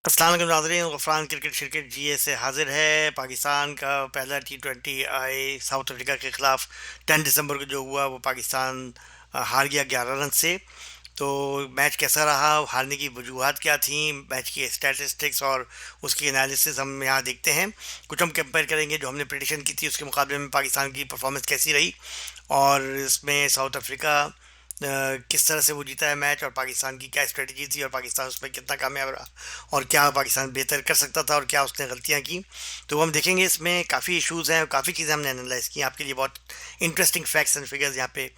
अस्सलाम वालेकुम नाज़रीन। गफरान क्रिकेट शिरकत जीए से हाजिर है। पाकिस्तान का पहला T20 आई साउथ अफ्रीका के ख़िलाफ़ 10 दिसंबर को जो हुआ वो पाकिस्तान हार गया 11 रन से। तो मैच कैसा रहा, हारने की वजूहत क्या थी, मैच की स्टैटिस्टिक्स और उसकी एनालिसिस हम यहाँ देखते हैं। कुछ हम कंपेयर करेंगे जो हमने प्रेडिक्शन की थी उसके मुकाबले में पाकिस्तान की परफॉर्मेंस कैसी रही, और इसमें साउथ अफ्रीका किस तरह से वो जीता है मैच, और पाकिस्तान की क्या स्ट्रेटजी थी और पाकिस्तान उसमें कितना कामयाब रहा, और क्या पाकिस्तान बेहतर कर सकता था और क्या उसने गलतियां की। तो वो हम देखेंगे। इसमें काफ़ी इश्यूज़ हैं और काफ़ी चीज़ें हमने एनालाइज की, आपके लिए बहुत इंटरेस्टिंग फैक्ट्स एंड फिगर्स यहाँ पे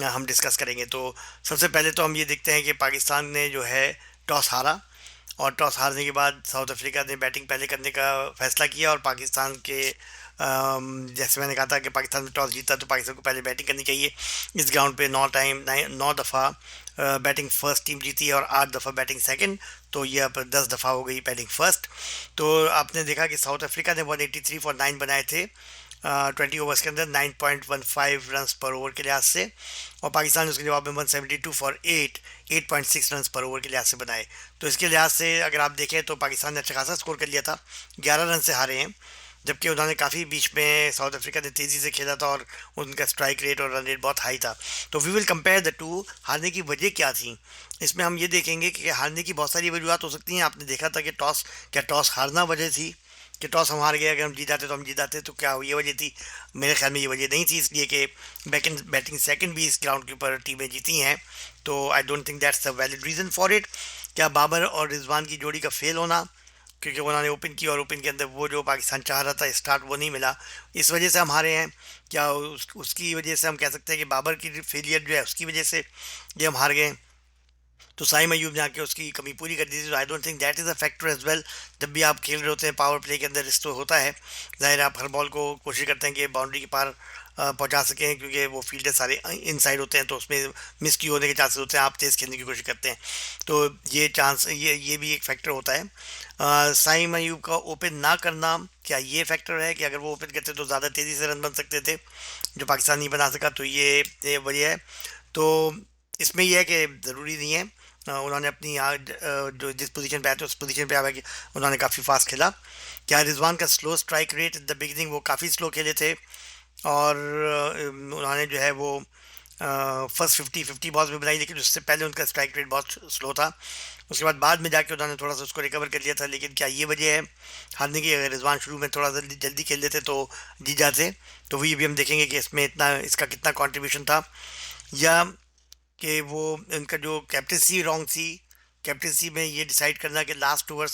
हम डिस्कस करेंगे। तो सबसे पहले तो हम ये देखते हैं कि पाकिस्तान ने जो है टॉस हारा, और टॉस हारने के बाद साउथ अफ्रीका ने बैटिंग पहले करने का फैसला किया, और पाकिस्तान के जैसे मैंने कहा था कि पाकिस्तान में टॉस जीता तो पाकिस्तान को पहले बैटिंग करनी चाहिए। इस ग्राउंड पे 9 दफ़ा बैटिंग फर्स्ट टीम जीती है और 8 दफ़ा बैटिंग सेकंड। तो ये अब 10 दफ़ा हो गई बैटिंग फर्स्ट। तो आपने देखा कि साउथ अफ्रीका ने 183 फॉर 9 बनाए थे 20 ओवर्स के अंदर, 9.15 रन पर ओवर के लिहाज से, और पाकिस्तान ने उसके जवाब में 172 फॉर 8.6 रन पर ओवर के लिहाज से बनाए। तो इसके लिहाज से अगर आप देखें तो पाकिस्तान ने अच्छा खासा स्कोर कर लिया था, 11 रन से हारे हैं। जबकि उन्होंने काफ़ी बीच में साउथ अफ्रीका ने तेज़ी से खेला था और उनका स्ट्राइक रेट और रन रेट बहुत हाई था। तो we will compare the two. हारने की वजह क्या थी, इसमें हम ये देखेंगे कि हारने की बहुत सारी वजूहत हो सकती हैं। आपने देखा था कि टॉस हारना वजह थी कि टॉस हम हार गए, अगर हम जीत जाते तो हम जीत जाते, तो क्या ये वजह थी? मेरे ख्याल में ये वजह नहीं थी, इसलिए कि बैटिंग सेकंड भी इस ग्राउंड के ऊपर टीमें जीती हैं। तो I don't think that's the valid reason for it. क्या बाबर और रिजवान की जोड़ी का फेल होना, क्योंकि उन्होंने ओपन किया और ओपन के अंदर वो जो पाकिस्तान चाह रहा था स्टार्ट वो नहीं मिला, इस वजह से हम हारे हैं? क्या उसकी वजह से हम कह सकते हैं कि बाबर की फेलियर जो है उसकी वजह से ये हम हार गए? तो साइम अयूब ने आके उसकी कमी पूरी कर दी थी। तो I don't think that is a factor as well. जब भी आप खेल रहे होते हैं पावर प्ले के अंदर रिस्क तो होता है, ज़ाहिर है आप हर बॉल को कोशिश करते हैं कि बाउंड्री के पार पहुंचा सकें, क्योंकि वो फील्डर सारे इनसाइड होते हैं तो उसमें मिस की होने के चांसेस होते हैं, आप तेज़ खेलने की कोशिश करते हैं। तो ये भी एक फैक्टर होता है। साइम अयूब का ओपन ना करना, क्या ये फैक्टर है कि अगर वो ओपन करते तो ज़्यादा तेज़ी से रन बन सकते थे, जो पाकिस्तान नहीं बना सका? तो ये वजह है। तो इसमें यह है कि ज़रूरी नहीं है। उन्होंने अपनी आज जो जिस पोजीशन पे आए थे उस पोजीशन पे आया कि उन्होंने काफ़ी फास्ट खेला। क्या रिजवान का slow strike rate in the beginning, वो काफ़ी स्लो खेले थे, और उन्होंने जो है वो फर्स्ट 50 बॉल्स में बनाई, लेकिन उससे पहले उनका स्ट्राइक रेट बहुत स्लो था। उसके बाद में जाके उन्होंने थोड़ा सा उसको रिकवर कर लिया था। लेकिन क्या ये वजह है हारने की? अगर रिजवान शुरू में थोड़ा जल्दी जल्दी खेल लेते तो जीत जाते। तो वही भी हम देखेंगे कि इसमें इतना इसका कितना कंट्रीब्यूशन था, या कि वो उनका जो कैप्टनसी रॉन्ग थी। कैप्टनसी में ये डिसाइड करना कि लास्ट ओवर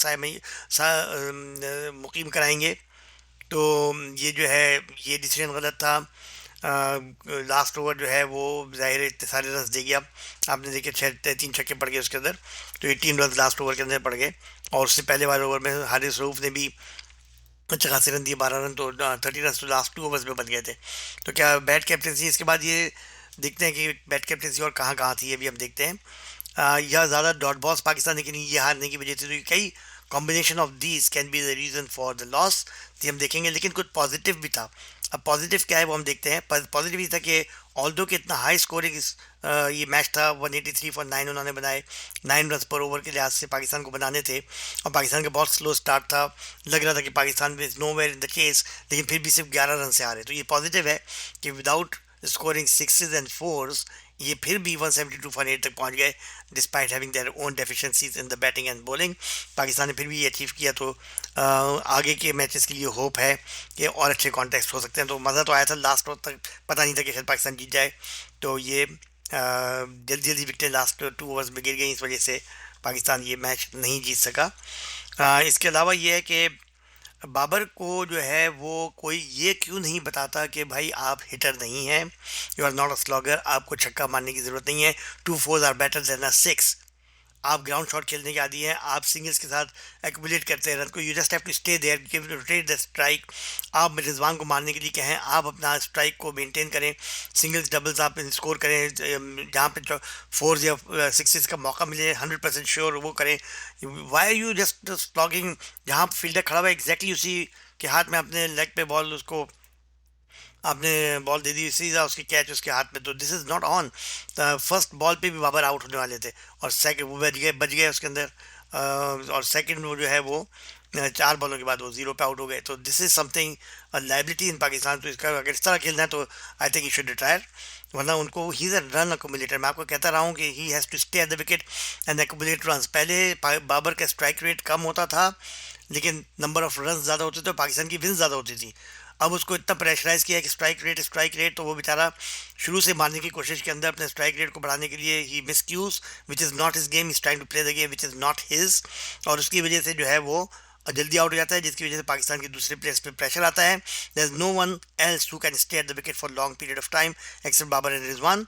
मुकीम कराएंगे, तो ये जो है ये डिसीजन गलत था। लास्ट ओवर जो है वो जाहिर है इतने सारे रन दे गया। आपने देखे 3 छक्के पड़ गए उसके अंदर, तो 18 रन लास्ट ओवर के अंदर पड़ गए। और उससे पहले वाले ओवर में हारिस रऊफ ने भी अच्छे खासे रन दिए, 12 रन, तो 30 रन तो लास्ट 2 ओवर्स में बन गए थे। तो क्या बैड कैप्टनसी? इसके बाद ये देखते हैं कि बैड कैप्टनसी और कहाँ कहाँ थी, ये भी हम देखते हैं। यह ज़्यादा डॉट बॉल्स पाकिस्तान, लेकिन ये हारने की वजह थी, तो कई combination of these can be the reason for the loss, ये हम देखेंगे। लेकिन कुछ पॉजिटिव भी था। अब पॉजिटिव क्या है वो हम देखते हैं। पॉजिटिव ये था कि ऑल्दो कि इतना हाई स्कोरिंग ये मैच था, 183 फॉर 9 उन्होंने बनाए, 9 रन पर ओवर के लिहाज से पाकिस्तान को बनाने थे, और पाकिस्तान का बहुत स्लो स्टार्ट था। लग रहा था कि पाकिस्तान में is nowhere in the case, लेकिन फिर भी सिर्फ 11 रन से हारे। तो ये पॉजिटिव है कि without scoring sixes and force ये फिर भी 172 फॉर 8 तक पहुंच गए, despite having their own deficiencies in the batting and bowling. Pakistan ने फिर भी ये अचीव किया। तो आगे के मैचेस के लिए होप है कि और अच्छे कॉन्टेस्ट हो सकते हैं। तो मज़ा तो आया था लास्ट वक्त तक, पता नहीं था कि शायद पाकिस्तान जीत जाए। तो ये जल्दी जल्दी विकेटें लास्ट 2 ओवर्स में गिर गई, इस वजह से पाकिस्तान ये मैच नहीं जीत सका। इसके अलावा ये है कि बाबर को जो है वो कोई ये क्यों नहीं बताता कि भाई आप हिटर नहीं हैं, you are not a slogger, आपको छक्का मारने की ज़रूरत नहीं है, 2 4s आर बेटर देन अ 6। आप ग्राउंड शॉट खेलने के आदी हैं, आप सिंगल्स के साथ एक्यूमुलेट करते हैं रन को, you just have to stay there, give rotate the strike. आप रिजवान को मारने के लिए कहें, आप अपना स्ट्राइक को मेंटेन करें, सिंगल्स डबल्स आप स्कोर करें, जहाँ पे फोर्स या सिक्सेस का मौका मिले 100% श्योर वो करें। Why you just slogging? जहाँ फील्डर खड़ा हुआ है एग्जैक्टली उसी के हाथ में अपने लेग पे बॉल उसको आपने बॉल दे दी सीधा उसकी कैच उसके हाथ में, तो this is not on. First ball पे भी बाबर आउट होने वाले थे और सेकंड वो बच गए उसके अंदर। और सेकंड वो जो है वो 4 बॉलों के बाद वो जीरो पे आउट हो गए। तो this is something liability in Pakistan. तो इसका अगर इस तरह खेलना है तो I think he should retire, वरना उनको he is a run accumulator. मैं आपको कहता रहा हूँ कि he has to stay at the wicket and accumulate run. पहले बाबर का स्ट्राइक रेट कम होता था लेकिन नंबर ऑफ रन ज़्यादा होते थे और पाकिस्तान की विन ज़्यादा होती थी। अब उसको इतना प्रेशराइज किया कि स्ट्राइक रेट, तो वो बेचारा शुरू से मारने की कोशिश के अंदर अपने स्ट्राइक रेट को बढ़ाने के लिए ही miscues which is not his game, is trying to play the game which is not his, और उसकी वजह से जो है वो जल्दी आउट हो जाता है, जिसकी वजह से पाकिस्तान की दूसरे प्लेयर्स पे प्रेशर आता है। There is no one else who can stay at the wicket for long period of time except Babar and Rizwan.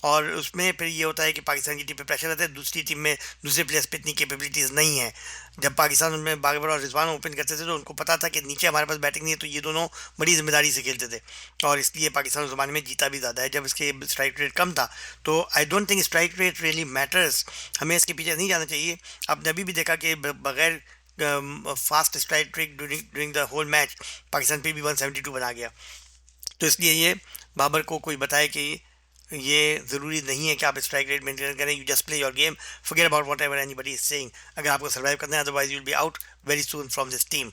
और उसमें फिर ये होता है कि पाकिस्तान की टीम पे प्रेशर आता है, दूसरी टीम में दूसरे प्लेयर्स पे इतनी कैपेबिलिटीज़ नहीं है। जब पाकिस्तान में बाबर और रिजवान ओपन करते थे तो उनको पता था कि नीचे हमारे पास बैटिंग नहीं है, तो ये दोनों बड़ी जिम्मेदारी से खेलते थे और इसलिए पाकिस्तान उस ज़माने में जीता भी ज़्यादा है जब इसके स्ट्राइक रेट कम था। तो I don't think strike rate really matters, हमें इसके पीछे नहीं जाना चाहिए। आपने अभी भी देखा कि बगैर fast strike rate during the whole match Pakistan पे भी 172 बना गया। तो इसलिए ये बाबर को कोई बताए कि ये ज़रूरी नहीं है कि आप स्ट्राइक रेट मेंटेन करें, you just play your game, forget about what ever anybody is saying. अगर आपको सर्वाइव करना है otherwise you will be out very soon from this team.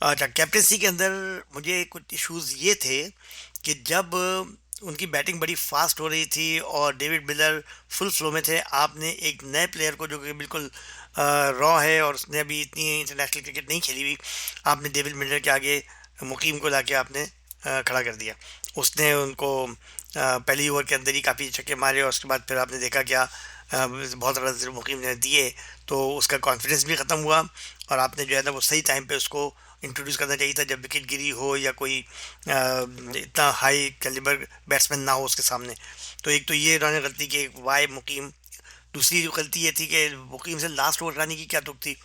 अच्छा, कैप्टनसी के अंदर मुझे कुछ इश्यूज ये थे कि जब उनकी बैटिंग बड़ी फास्ट हो रही थी और डेविड मिलर फुल फ्लो में थे, आपने एक नए प्लेयर को जो कि बिल्कुल रॉ है और उसने अभी इतनी इंटरनेशनल क्रिकेट नहीं खेली हुई, आपने डेविड मिलर के आगे मुकीम को लाके आपने खड़ा कर दिया। उसने उनको पहली ओवर के अंदर ही काफ़ी छक्के मारे और उसके बाद फिर आपने देखा क्या बहुत रन मुकीम ने दिए, तो उसका कॉन्फिडेंस भी ख़त्म हुआ। और आपने जो है ना वो सही टाइम पे उसको इंट्रोड्यूस करना चाहिए था जब विकेट गिरी हो या कोई इतना हाई कैलिबर बैट्समैन ना हो उसके सामने। तो एक तो ये उन्होंने गलती की, वाई मुकीम। दूसरी जो गलती ये थी कि मुकीम से लास्ट ओवर कराने की क्या तुक थी।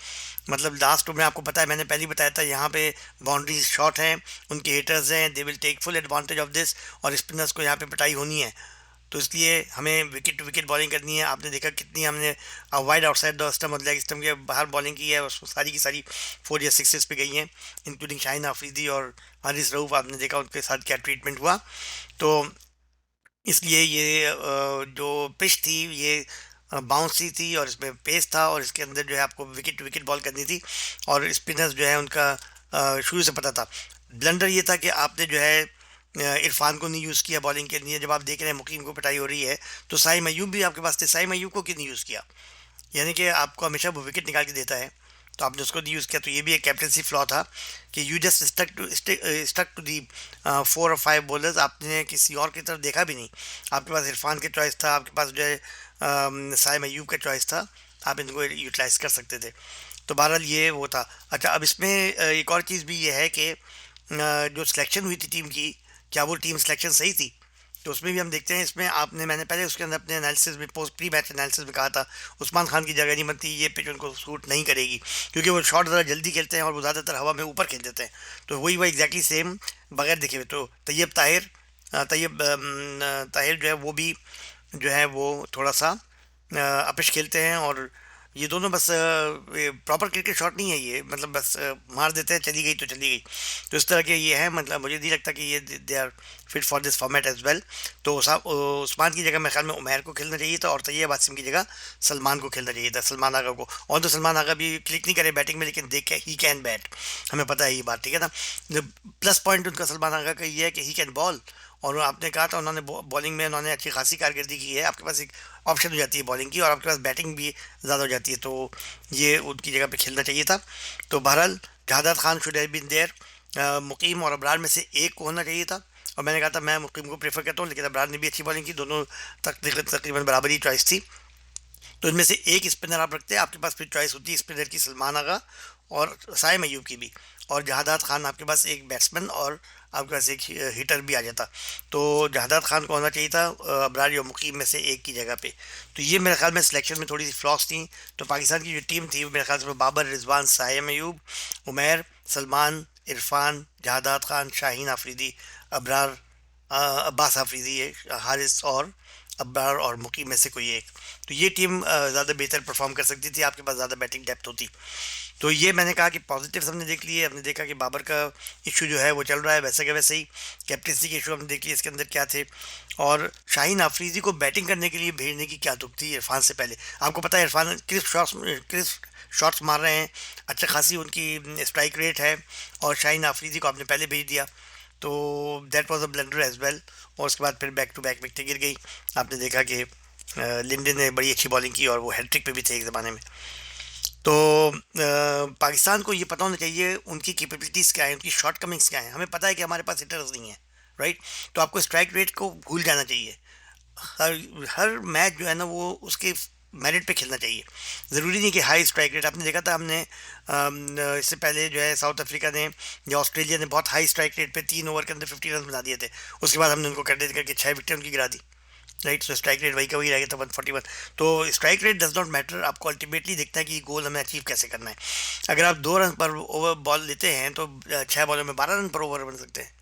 मतलब लास्ट ओवर में आपको पता है, मैंने पहले ही बताया था, यहाँ पे बाउंड्री शॉट हैं, उनके हिटर्स हैं, they will take full advantage of this और स्पिनर्स को यहाँ पे पिटाई होनी है। तो इसलिए हमें विकेट टू विकेट बॉलिंग करनी है। आपने देखा कितनी हमने वाइड आउटसाइड द स्टम्प और लेग स्टम्प के बाहर बॉलिंग की है, उसको सारी की सारी 4 या 6 पे गई हैं, इंक्लूडिंग शाहीन आफरीदी और हारिस रऊफ। आपने देखा उनके साथ क्या ट्रीटमेंट हुआ। तो इसलिए ये जो पिच थी ये बाउंसी थी और इसमें पेस था और इसके अंदर जो है आपको विकेट टू विकेट बॉल करनी थी। और स्पिनर्स जो है उनका शुरू से पता था। ब्लंडर ये था कि आपने जो है इरफान को नहीं यूज़ किया बॉलिंग के लिए। जब आप देख रहे हैं मुकीम को पिटाई हो रही है तो साई मयूब भी आपके पास थे, साई मयूब को क्यों नहीं यूज़ किया? यानी कि आपको हमेशा वो विकेट निकाल के देता है तो आपने उसको नहीं यूज़ किया। तो ये भी एक कैप्टनसी फ्लॉ था कि you just stuck to the 4 और 5 बॉलर्स। आपने किसी और की तरफ देखा भी नहीं। आपके पास इरफान का चॉइस था, आपके पास जो है साइम अयूब का चॉइस था, आप इनको यूटिलाइज कर सकते थे। तो बहरहाल ये वो था। अच्छा, अब इसमें एक और चीज़ भी ये है कि जो सिलेक्शन हुई थी टीम की, क्या वो टीम सिलेक्शन सही थी? तो उसमें भी हम देखते हैं। इसमें आपने मैंने पहले उसके अंदर अपने एनालिसिस में पोस्ट प्री मैच एनालिसिस में कहा था उस्मान खान की जगह नहीं बनती, ये पिच उनको सूट नहीं करेगी क्योंकि वो शॉट ज़रा जल्दी खेलते हैं और वो ज़्यादातर हवा में ऊपर खेल देते हैं। तो वही वही एग्जैक्टली सेम बगैर देखे हुए। तो तैयब ताहिर जो है वो भी जो है वो थोड़ा सा अपिश खेलते हैं। और ये दोनों बस प्रॉपर क्रिकेट शॉट नहीं है ये, मतलब बस मार देते हैं, चली गई तो चली गई। तो इस तरह के ये है, मतलब मुझे नहीं लगता कि ये they are fit for this format as well. तो उस्मान की जगह मेरे ख्याल में उमैर को खेलना चाहिए था और तैयब आसिम की जगह सलमान को खेलना चाहिए था, सलमान आगा को। और तो सलमान आगा भी क्लिक नहीं करे बैटिंग में, लेकिन देख के ही कैन बैट, हमें पता है ये बात, ठीक है ना। प्लस पॉइंट उनका सलमान आगा का ये है कि ही कैन बॉल। और आपने कहा था उन्होंने बॉलिंग में उन्होंने अच्छी खासी कारकर्दगी की है। आपके पास एक ऑप्शन हो जाती है बॉलिंग की और आपके पास बैटिंग भी ज़्यादा हो जाती है, तो ये उनकी जगह पे खेलना चाहिए था। तो बहरहाल Jahandad Khan should have been there. Muqeem और अबरार में से एक को होना चाहिए था और मैंने कहा था मैं मुकीम को प्रेफर करता हूँ, लेकिन अबरार ने भी अच्छी बॉलिंग की, दोनों तकरीबन बराबरी चॉइस थी। तो इनमें से एक स्पिनर आप रखते हैं, आपके पास फिर चॉइस होती है स्पिनर की सलमान आगा और साइम अयूब की भी। और जहादात खान आपके पास एक बैट्समैन और आपके पास एक हिटर भी आ जाता। तो जहादात खान को होना चाहिए था अबरार या मुकीम में से एक की जगह पे। तो ये मेरे ख्याल में सिलेक्शन में थोड़ी सी फ्लॉस थी। तो पाकिस्तान की जो टीम थी मेरे ख्याल से बाबर, रिजवान, साइम अयूब, उमैर, सलमान, इरफान, जहादात खान, शाहीन आफरीदी, अबरार, अब्बास आफरीदी, हारिस और अब्रार और मुकीम में से कोई एक। तो ये टीम ज़्यादा बेहतर परफॉर्म कर सकती थी, आपके पास ज़्यादा बैटिंग डेप्थ होती। तो ये मैंने कहा कि पॉजिटिव्स हमने देख लिए। हमने देखा कि बाबर का इशू जो है वो चल रहा है वैसे का वैसे ही। कैप्टनसी के इशू हमने देख लिए इसके अंदर क्या थे। और शाहीन आफरीदी को बैटिंग करने के लिए भेजने की क्या तुक थी इरफान से पहले। आपको पता है इरफान क्रिस्प शॉट्स मार रहे हैं, अच्छा खासी उनकी स्ट्राइक रेट है, और शाहीन आफरीदी को आपने पहले भेज दिया। तो that was a blunder as well. और उसके बाद फिर बैक टू बैक विकेटें गिर गई। आपने देखा कि लिंडे ने बड़ी अच्छी बॉलिंग की और वो हैट्रिक पे भी थे एक ज़माने में। तो पाकिस्तान को ये पता होना चाहिए उनकी कैपेबिलिटीज़ क्या है, उनकी शॉर्ट कमिंग्स क्या है। हमें पता है कि हमारे पास हिटर्स नहीं है, राइट। तो आपको स्ट्राइक रेट को भूल जाना चाहिए। हर हर मैच जो है ना वो उसके मेरिट पे खेलना चाहिए। ज़रूरी नहीं कि हाई स्ट्राइक रेट। आपने देखा था हमने इससे पहले जो है साउथ अफ्रीका ने या ऑस्ट्रेलिया ने बहुत हाई स्ट्राइक रेट पे 3 ओवर के अंदर 50 रन बना दिए थे। उसके बाद हमने उनको कर करके 6 विकेट उनकी गिरा दी, राइट। सो स्ट्राइक रेट वही का वही रहेगा, तो 141। तो strike rate does not matter, आपको अल्टीमेटली देखता है कि गोल हमें अचीव कैसे करना है। अगर आप 2 रन पर ओवर बॉल लेते हैं तो 6 बॉलों में 12 रन पर ओवर बन सकते हैं।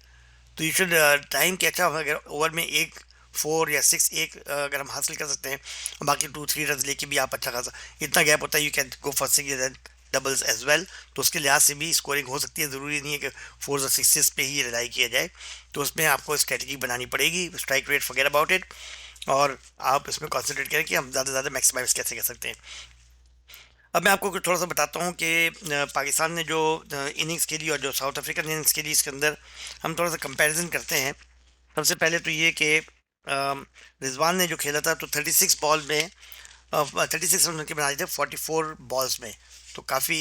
तो यू शुड टाइम के अच्छा, अगर ओवर में एक 4 या 6 एक अगर हम हासिल कर सकते हैं, बाकी 2-3 रन लेके भी आप अच्छा खासा, इतना गैप होता है, you can go for 6 doubles as well. तो उसके लिहाज से भी स्कोरिंग हो सकती है। ज़रूरी नहीं है कि 4 और 6 पे ही रिलाई किया जाए। तो उसमें आपको स्ट्रेटजी बनानी पड़ेगी। Strike rate forget about it, और आप इसमें कॉन्सेंट्रेट करें कि हम ज़्यादा से ज़्यादा मैक्सिमाइज कैसे कर सकते हैं। अब मैं आपको कुछ थोड़ा सा बताता हूँ कि पाकिस्तान ने जो इनिंग्स खेली और जो साउथ अफ्रीका ने इनिंग्स खेली, इसके अंदर हम थोड़ा सा कंपैरिजन करते हैं। सबसे पहले तो ये कि रिजवान ने जो खेला था तो 36 बॉल में 36 रन उनके बना दिए थे 44 बॉल्स में। तो काफ़ी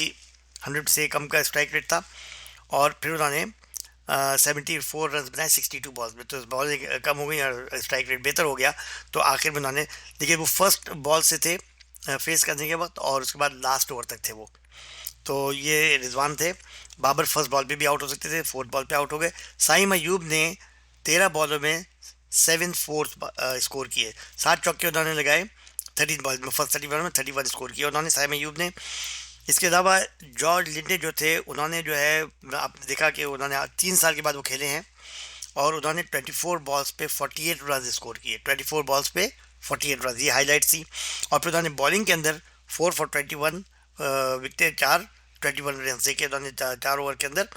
100 से कम का स्ट्राइक रेट था। और फिर उन्होंने 74 रन बनाए 62 बॉल्स में। तो बॉल कम हो गई और स्ट्राइक रेट बेहतर हो गया। तो आखिर में उन्होंने, देखिए वो फर्स्ट बॉल से थे फेस करने के वक्त, और उसके बाद लास्ट ओवर तक थे वो। तो ये रिजवान थे। बाबर फर्स्ट बॉल पे भी आउट हो सकते थे, फोर्थ बॉल पे आउट हो गए। साइम अयूब ने 13 बॉलों में 7 फोर्स स्कोर किए, 7 चौके उन्होंने लगाए 13 बॉल में। फर्स्ट 30 बॉल में 31 स्कोर किया उन्होंने, साइम अयूब ने। इसके अलावा जॉर्ज लिंडे जो थे, उन्होंने जो है आपने देखा कि उन्होंने 3 साल के बाद वो खेले हैं, और उन्होंने 24 बॉल्स पे 48 रन स्कोर किए। 24 बॉल्स पे 48 रन, ये हाईलाइट थी। और फिर उन्होंने बॉलिंग के अंदर 4 for 21 विकेट, 4 21 रन से के उन्होंने 4 ओवर के अंदर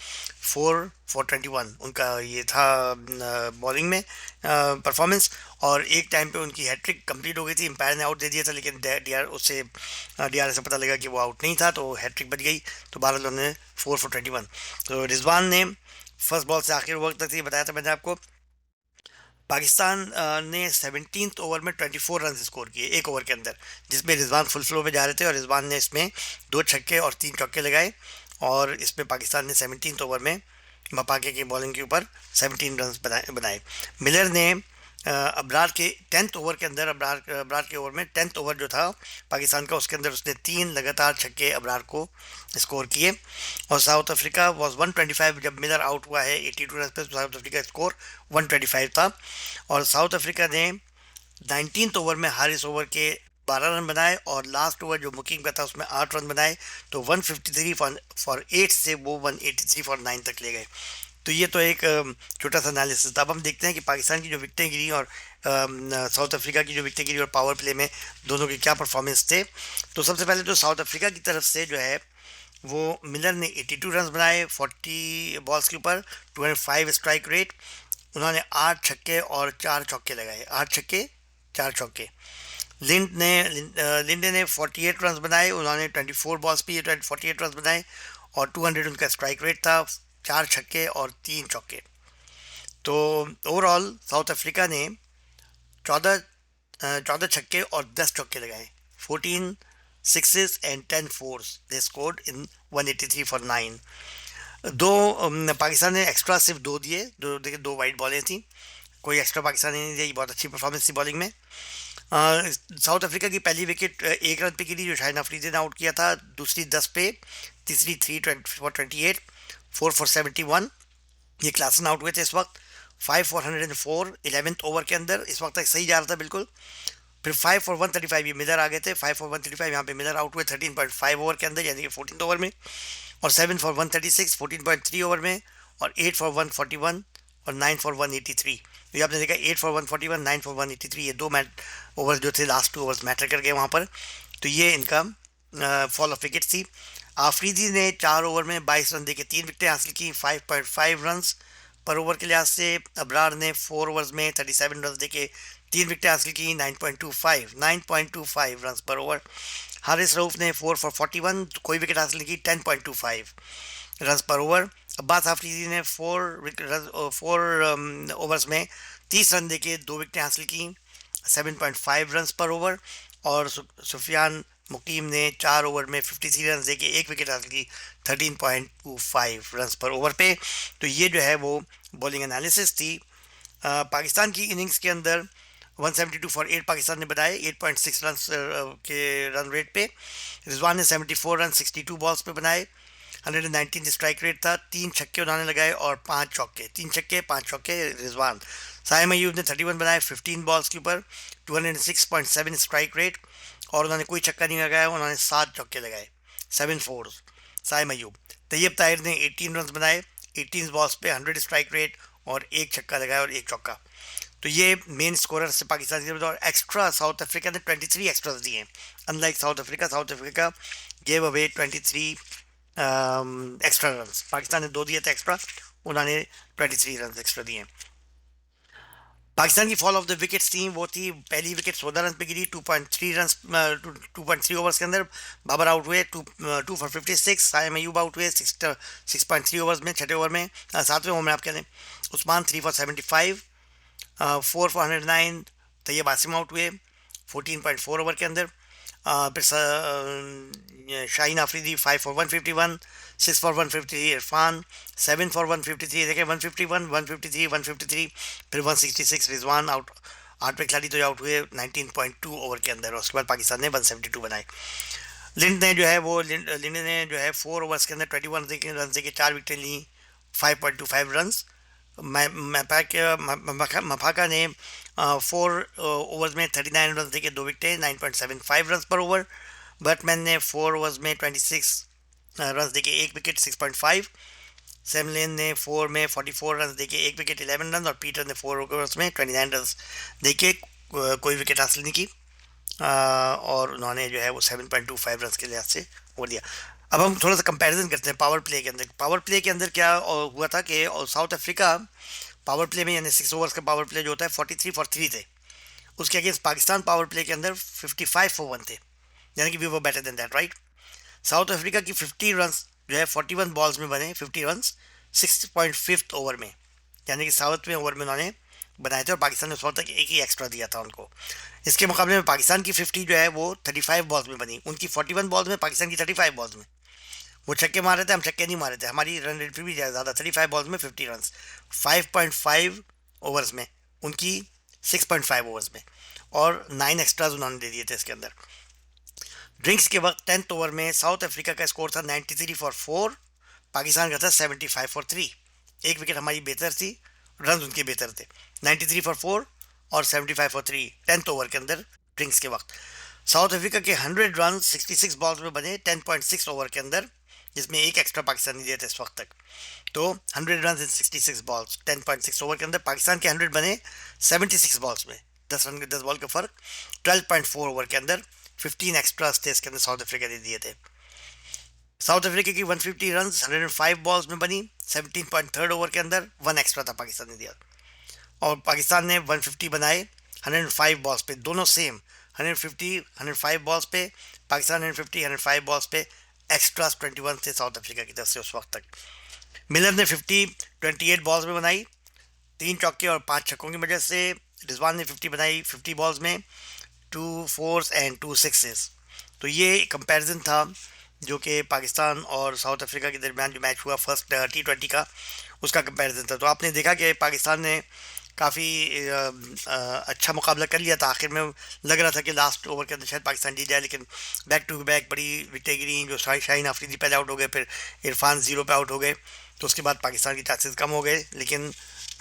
4 for 21 उनका ये था बॉलिंग में परफॉर्मेंस। और एक टाइम पे उनकी हैट्रिक कंप्लीट हो गई थी, एम्पायर ने आउट दे दिया था, लेकिन डी आर से पता लगा कि वो आउट नहीं था, तो हैट्रिक बच गई। तो बहरहाल उन्होंने 4 for 21। तो रिजवान ने फर्स्ट बॉल से आखिर ओवर तक, ये बताया था मैंने आपको। पाकिस्तान ने 17th ओवर में 24 रन स्कोर किए एक ओवर के अंदर, जिसमें रिजवान फुल फ्लो पे जा रहे थे, और रिजवान ने इसमें 2 छक्के और 3 चौके लगाए। और इसमें पाकिस्तान ने 17th ओवर में मपाके की बॉलिंग के ऊपर 17 रन बनाए। मिलर ने अबरार के 10th ओवर के अंदर, अबरार के ओवर में 10th ओवर जो था पाकिस्तान का, उसके अंदर उसने 3 लगातार छक्के अबरार को स्कोर किए। और साउथ अफ्रीका वॉज 125, जब मिलर आउट हुआ है 82 रन पे, साउथ अफ्रीका स्कोर 125 था। और साउथ अफ्रीका ने 19th ओवर में हारिस ओवर के 12 रन बनाए, और लास्ट ओवर जो मुकीम का था उसमें 8 रन बनाए। तो 153 फॉर 8 से वो 183 फॉर 9 तक ले गए। तो ये तो एक छोटा सा एनालिसिस था। अब हम देखते हैं कि पाकिस्तान की जो विकेटें गिरी और साउथ अफ्रीका की जो विकेटें गिरी और पावर प्ले में दोनों के क्या परफॉर्मेंस थे। तो सबसे पहले तो साउथ अफ्रीका की तरफ से जो है वो मिलर ने 82 रन बनाए 40 बॉल्स के ऊपर, 205 स्ट्राइक रेट। उन्होंने 8 छक्के और 4 चौके लगाए, 8 छक्के 4 चौके। लिंडे ने 48 रन बनाए, उन्होंने 24 बॉल्स पे 48 रन बनाए, और 200 उनका स्ट्राइक रेट था, 4 छक्के और 3 चौके। तो ओवरऑल साउथ अफ्रीका ने 14 छक्के और 10 चौके लगाए, 14 sixes and 10 force they scored in 183 for 9। Pakistan ने एक्स्ट्रा सिर्फ 2 दिए, देखिए 2 वाइड बॉलें थी, कोई एक्स्ट्रा पाकिस्तान ने नहीं दिया। बहुत अच्छी परफॉर्मेंस थी बॉलिंग में। साउथ अफ्रीका की पहली विकेट 1 रन पे गिरी जो शाहिन अफरीदी ने आउट किया था, दूसरी 10 पे, तीसरी 3 for 28, 4 for 71। ये क्लासन आउट हुए थे इस वक्त। 5 for 104 11th ओवर के अंदर, इस वक्त तक सही जा रहा था बिल्कुल। फिर 5 for 135 ये मिलर आ गए थे, 5 for 135 यहाँ पे मिलर आउट हुए 13.5 ओवर के अंदर, यानी कि 14th ओवर में। और 7 for 136 14.3 ओवर में। और 8 for 141 और 9 फॉर 183। तो ये आपने देखा 8 फॉर 141, 9 फॉर 183, ये दो ओवर जो थे, लास्ट 2 ओवर्स मैटर कर गए वहाँ पर। तो ये इनका फॉल ऑफ विकेट थी। आफरीदी ने 4 ओवर में 22 रन देके 3 विकेटें हासिल की, 5.5 रन पर ओवर के लिहाज से। अबरार ने 4 ओवर्स में 37 रन देके 3 विकेटें हासिल की, 9.25 रन पर ओवर। हारिस रऊफ ने 4 फॉर 41, कोई विकेट हासिल की, 10.25 रन पर ओवर। अब्बास आफरीदी ने 4 ओवर्स में 30 रन देके 2 विकेटें हासिल की, 7.5 रन पर ओवर। और सुफियान मुकीम ने 4 ओवर में 53 रन देके 1 विकेट हासिल की, 13.25 रन पर ओवर पे। तो ये जो है वो बॉलिंग एनालिसिस थी। पाकिस्तान की इनिंग्स के अंदर 172 फॉर 8 पाकिस्तान ने बनाए 8.6 रन के रन रेट पे। रिजवान ने 74 रन 62 बॉल्स पे बनाए, 119 स्ट्राइक रेट था। 3 छक्के उन्होंने लगाए और 5 चौके, 3 छक्के 5 चौके रिजवान। साइम अयूब ने 31 बनाए 15 बॉल्स के ऊपर, 206.7 स्ट्राइक रेट, और उन्होंने कोई छक्का नहीं लगाया, उन्होंने 7 चौके लगाए, 7 फोर्स साइम अयूब। तैयब ताहिर ने 18 रन बनाए 18 बॉल्स पे, 100 स्ट्राइक रेट, और 1 छक्का लगाया और 1 चौका। तो ये मेन स्कोरर से पाकिस्तान के। और एक्स्ट्रा साउथ अफ्रीका ने 23 एक्स्ट्रास दिए, unlike south Africa gave away 23 extra run. Pakistan ने 2 दिए थे एक्स्ट्रा, उन्होंने 23 रन एक्स्ट्रा दिए। पाकिस्तान की फॉल ऑफ द विकेट्स थी, वो थी पहली विकेट 14 रन पे गिरी 2.3 ओवर्स के अंदर। बाबर आउट हुए 2 फॉर 56। साइम अयूब आउट हुए 6.3 ओवर्स में, छठे ओवर में, 7वें ओवर में आप कह दें। Usman 3 for 75, 4 for 109। Tayyab Asim out हुए 14.4 ओवर के अंदर। फिर Shaheen Afridi 5 for 151, 6 for 153 Irfan, 7 for 153, देखें 151, 153, 153, फिर 166 रिजवान आउट। 8वें खिलाड़ी तो आउट हुए 19.2 ओवर के अंदर, और उसके बाद पाकिस्तान ने 172 बनाए। लिंड ने जो है वो लिंड ने जो है 4 ओवर्स के अंदर 21 रन देके 4 विकेटें ली, 5.25 रन। मफाका ने 4 ओवर्स में 39 रन देके 2 विकेटें, 9.75 रन पर ओवर। बर्टमैन ने 4 ओवर्स में 26 रन देके 1 विकेट, 6.5। सेमलेन ने 4 में 44 रन देके 1 विकेट, 11 रन। और पीटर ने 4 ओवर्स में 29 रन देके कोई विकेट हासिल नहीं की, और उन्होंने जो है वो 7.25 रन के लिहाज से ओवर दिया। अब हम थोड़ा सा कंपैरिजन करते हैं पावर प्ले के अंदर। पावर प्ले के अंदर क्या हुआ था कि साउथ अफ्रीका पावर प्ले में, यानी 6 ओवर्स का पावर प्ले जो होता है 43 फॉर 3 थे, उसके अगेंस्ट पाकिस्तान पावर प्ले के अंदर 55 फॉर 1 थे, यानी कि we were better than that, right. South Africa की 50 रन जो है 41 बॉल्स में बने, 50 रन 6.5 ओवर में, यानी कि 7वें ओवर में उन्होंने बनाए थे, और पाकिस्तान ने उस वक्त तक एक ही एक्स्ट्रा दिया था उनको। इसके मुकाबले में पाकिस्तान की 50 जो है वो 35 बॉल्स में बनी, उनकी 41 बॉल्स में, पाकिस्तान की 35 बॉल्स में। वो छक्के मारे थे, हम छक्के नहीं मारे थे, हमारी रन रेट फिर भी ज़्यादा, 35 बॉल्स में 50 रन, 5.5 ओवर्स में, उनकी 6.5 ओवर्स में, और 9 एक्स्ट्राज उन्होंने दे दिए थे इसके अंदर। ड्रिंक्स के वक्त 10th ओवर में साउथ अफ्रीका का स्कोर था 93 फॉर 4, पाकिस्तान का था 75 फॉर 3। एक विकेट हमारी बेहतर थी, रन उनके बेहतर थे, 93 फॉर 4 और 75 फॉर 3 10th ओवर के अंदर ड्रिंक्स के वक्त। साउथ अफ्रीका के 100 रन 66 बॉल्स में बने 10.6 ओवर के अंदर, जिसमें एक एक्स्ट्रा पाकिस्तान नहीं दिए थे इस वक्त तक। तो 100 रन इन 66 बॉल्स 10.6 ओवर के अंदर। पाकिस्तान के 100 बने 76 बॉल्स में, 10 रन के 10 बॉल का फर्क, 12.4 ओवर के अंदर। 15 एक्स्ट्रा थे इसके अंदर, साउथ अफ्रीका ने दिए थे। साउथ अफ्रीका की 150 रन 105 बॉल्स में बनी 17.3 ओवर के अंदर, 1 एक्स्ट्रा था पाकिस्तान ने दिया। और पाकिस्तान ने 150 बनाए 105 बॉल्स पे, दोनों सेम 150 105 बॉल्स पे, पाकिस्तान 150 105 बॉल्स पे, एक्स्ट्रास 21 थे साउथ अफ्रीका की तरफ से उस वक्त तक। मिलर ने 28 बॉल्स में बनाई, 3 चौके और 5 छक्कों की वजह से। रिजवान ने 50 बनाई 50 बॉल्स में, 2 फोर्स एंड 2 सिक्सेस। तो ये कंपैरिजन था जो कि पाकिस्तान और साउथ अफ्रीका के दरमियान जो मैच हुआ फर्स्ट T20 का, उसका कंपैरिजन था। तो आपने देखा कि पाकिस्तान ने काफ़ी अच्छा मुकाबला कर लिया था। आखिर में लग रहा था कि लास्ट ओवर के अंदर शायद पाकिस्तान जीत जाए, लेकिन बैक टू बैक बड़ी विकेटें गिरी। जो शाहीन आफरीदी पहले आउट हो गए, फिर इरफान 0 पे आउट हो गए, तो उसके बाद पाकिस्तान की चांसेस कम हो गए। लेकिन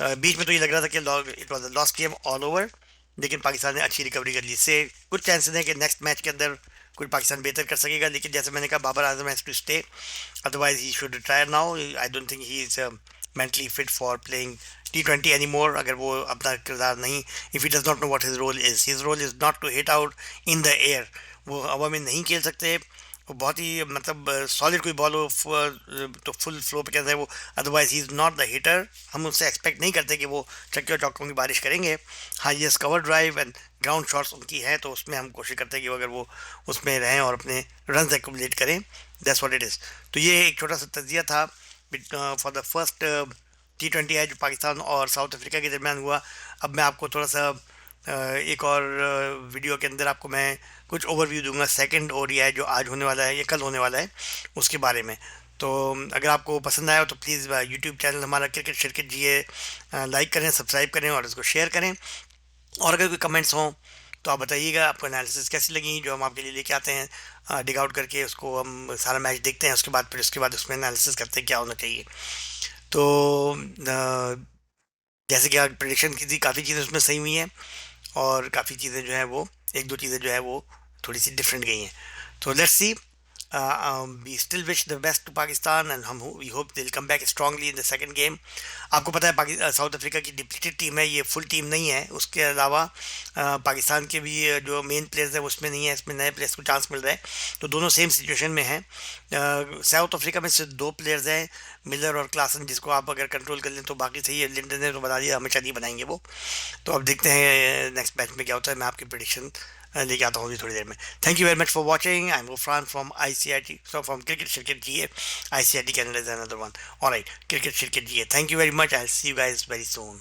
बीच में तो ये लग रहा था कि it was a lost game all over, लेकिन पाकिस्तान ने अच्छी रिकवरी कर ली। इससे कुछ चांसेस हैं कि नेक्स्ट मैच के अंदर कुछ पाकिस्तान बेहतर कर सकेगा, लेकिन जैसे मैंने कहा Babar Azam has to stay, otherwise he should retire now. I don't think he is mentally fit for playing T20 any more, अगर वो अपना किरदार नहीं, if he does not know what his role is not to hit out in the air. वो हवा में नहीं खेल सकते, वो बहुत ही मतलब सॉलिड कोई बॉल हो तो फुल फ्लो पे कहते हैं वो, otherwise he is not the hitter. हम उससे एक्सपेक्ट नहीं करते कि वो छक्के और चौकों की बारिश करेंगे। हाँ, ये cover drive and ground shots उनकी हैं, तो उसमें हम कोशिश करते हैं कि अगर वो उसमें रहें और अपने रन एक्यूमुलेट करें, दैट्स व्हाट इट इज़। तो ये एक छोटा सा तजिया था फॉर द फर्स्ट T20 है जो पाकिस्तान और साउथ अफ्रीका के दरमियान हुआ। अब मैं आपको थोड़ा सा एक और वीडियो के अंदर आपको मैं कुछ ओवरव्यू दूंगा सेकंड ODI जो आज होने वाला है या कल होने वाला है उसके बारे में। तो अगर आपको पसंद आया हो तो प्लीज़ यूट्यूब चैनल हमारा क्रिकेट शिरकत जी लाइक करें, सब्सक्राइब करें और इसको शेयर करें। और अगर कोई कमेंट्स हों तो आप बताइएगा आपको एनालिसिस कैसी लगी जो हम आपके लिए लेके आते हैं, डिग आउट करके उसको हम सारा मैच देखते हैं, उसके बाद उसमें एनालिसिस करते हैं क्या होना चाहिए। तो जैसे कि आज प्रेडिक्शन की थी, काफ़ी चीज़ें उसमें सही हुई हैं और काफ़ी चीज़ें जो हैं वो, एक दो चीज़ें जो है वो थोड़ी सी डिफरेंट गई हैं। तो let's see, we still wish the best to Pakistan and हम we hope they will come back strongly in the second game. आपको पता है साउथ अफ्रीका की डिप्लीटेड टीम है, ये फुल टीम नहीं है। उसके अलावा पाकिस्तान के भी जो मेन प्लेयर्स हैं उसमें नहीं है, इसमें नए प्लेयर्स को चांस मिल रहा है, तो दोनों सेम सिचुएशन में हैं। साउथ अफ्रीका में सिर्फ दो प्लेयर्स हैं, मिलर और क्लासन, जिसको आप अगर कंट्रोल कर लें तो बाकी सही है। लिंटन ने तो बता दिया हमेशा नहीं बनाएंगे वो। तो अब देखते हैं नेक्स्ट मैच में क्या होता है। मैं आपकी प्रेडिक्शन लेके आता हूँ अभी थोड़ी देर में। Thank you very much for watching. I am Gufran from ICIT, so from Cricket Shirkit GA. ICIT Canada is another one. All right, Cricket Shirkit GA. Thank you very much. I'll see you guys very soon.